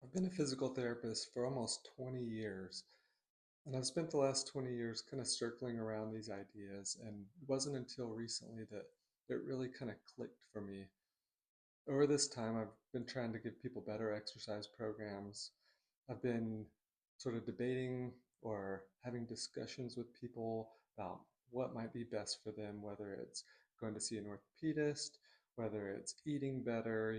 I've been a physical therapist for almost 20 years, and I've spent the last 20 years kind of circling around these ideas, and it wasn't until recently that it really kind of clicked for me. Over this time, I've been trying to give people better exercise programs. I've been sort of debating or having discussions with people about what might be best for them, whether it's going to see an orthopedist, whether it's eating better,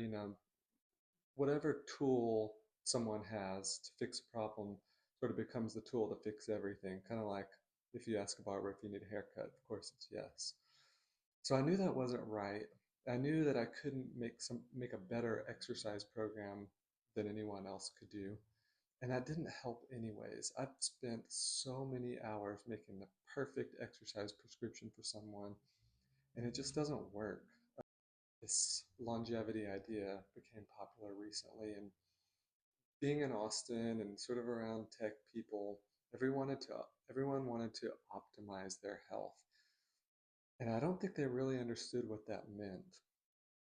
whatever tool someone has to fix a problem sort of becomes the tool to fix everything. Kind of like if you ask a barber if you need a haircut, of course it's yes. So I knew that wasn't right. I knew that I couldn't make a better exercise program than anyone else could do. And that didn't help anyways. I've spent so many hours making the perfect exercise prescription for someone, and it just doesn't work. This longevity idea became popular recently, and being in Austin and sort of around tech people, everyone wanted to optimize their health. And I don't think they really understood what that meant.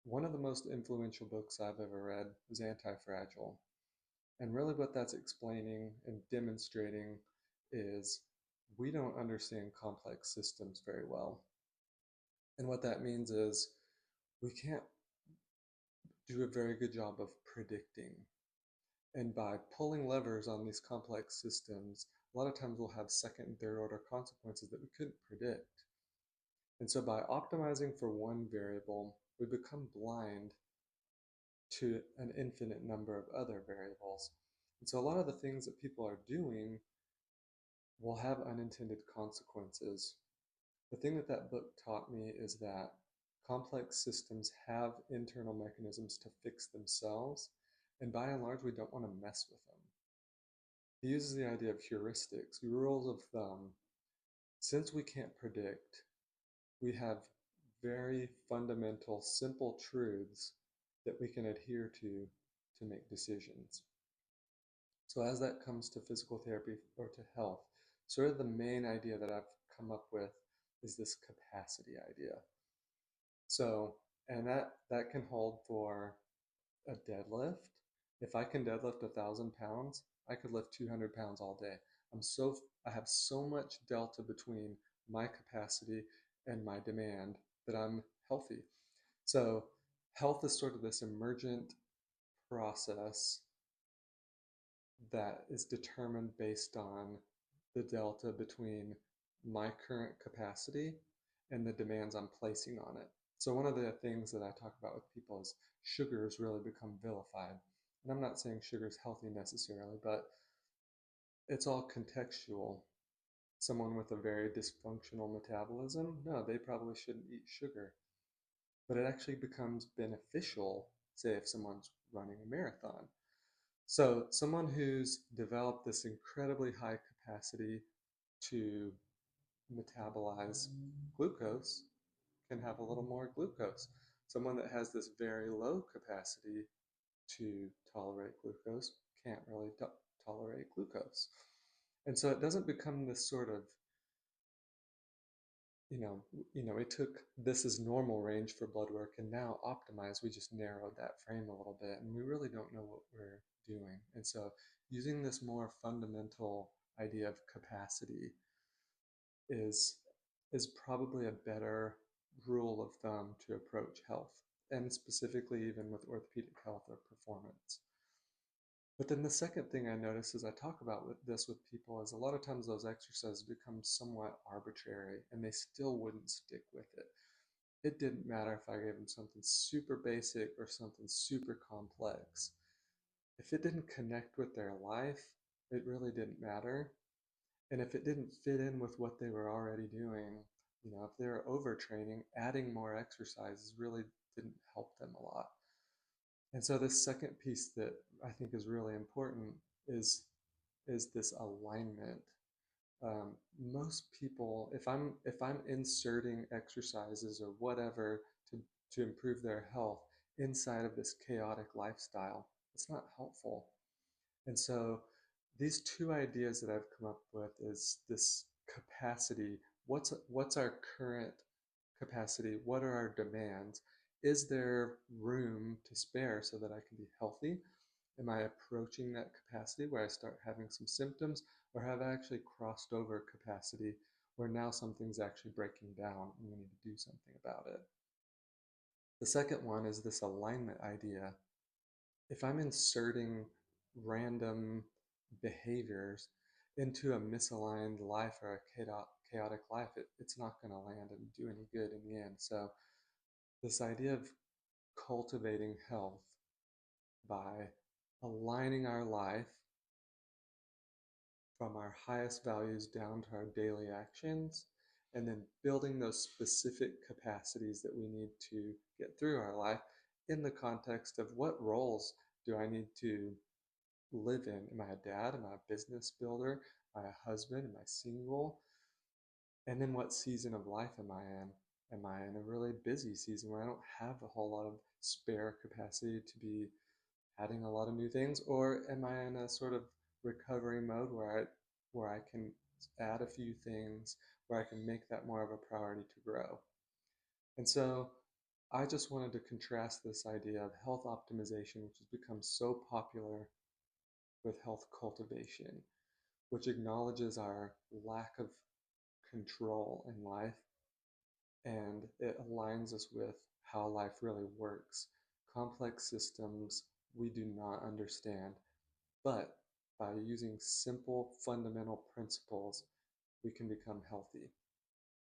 One of the most influential books I've ever read was Anti-Fragile. And really what that's explaining and demonstrating is we don't understand complex systems very well. And what that means is we can't do a very good job of predicting. And by pulling levers on these complex systems, a lot of times we'll have second and third order consequences that we couldn't predict. And so by optimizing for one variable, we become blind to an infinite number of other variables. And so a lot of the things that people are doing will have unintended consequences. The thing that that book taught me is that complex systems have internal mechanisms to fix themselves, and by and large, we don't want to mess with them. He uses the idea of heuristics, rules of thumb. Since we can't predict, we have very fundamental, simple truths that we can adhere to make decisions. So as that comes to physical therapy or to health, sort of the main idea that I've come up with is this capacity idea. So, and that can hold for a deadlift. If I can deadlift 1,000 pounds, I could lift 200 pounds all day. I have so much delta between my capacity and my demand that I'm healthy. So health is sort of this emergent process that is determined based on the delta between my current capacity and the demands I'm placing on it. So one of the things that I talk about with people is sugars really become vilified. And I'm not saying sugar is healthy necessarily, but it's all contextual. Someone with a very dysfunctional metabolism, no, they probably shouldn't eat sugar. But it actually becomes beneficial, say, if someone's running a marathon. So someone who's developed this incredibly high capacity to metabolize glucose can have a little more glucose. Someone that has this very low capacity to tolerate glucose can't really tolerate glucose. And so it doesn't become this sort of, you know, it took this is normal range for blood work and now optimize, we just narrowed that frame a little bit and we really don't know what we're doing. And so using this more fundamental idea of capacity is is probably a better rule of thumb to approach health, and specifically even with orthopedic health or performance. But then the second thing I notice as I talk about with people is a lot of times those exercises become somewhat arbitrary and they still wouldn't stick with it. It didn't matter if I gave them something super basic or something super complex. If it didn't connect with their life, it really didn't matter. And if it didn't fit in with what they were already doing, if they were overtraining, adding more exercises really didn't help them a lot. And so this second piece that I think is really important is is this alignment. Most people, if I'm inserting exercises or whatever to improve their health inside of this chaotic lifestyle, it's not helpful. And so these two ideas that I've come up with is this capacity. What's our current capacity? What are our demands? Is there room to spare so that I can be healthy? Am I approaching that capacity where I start having some symptoms, or have I actually crossed over capacity where now something's actually breaking down and we need to do something about it? The second one is this alignment idea. If I'm inserting random behaviors into a misaligned life or a chaotic life, it's not going to land and do any good in the end. So, this idea of cultivating health by aligning our life from our highest values down to our daily actions, and then building those specific capacities that we need to get through our life in the context of what roles do I need to live in? Am I a dad? Am I a business builder? Am I a husband? Am I single? And then what season of life am I in? Am I in a really busy season where I don't have a whole lot of spare capacity to be adding a lot of new things, or am I in a sort of recovery mode where I can add a few things, where I can make that more of a priority to grow? And so I just wanted to contrast this idea of health optimization, which has become so popular, with health cultivation, which acknowledges our lack of control in life and it aligns us with how life really works. Complex systems we do not understand, but by using simple fundamental principles, we can become healthy.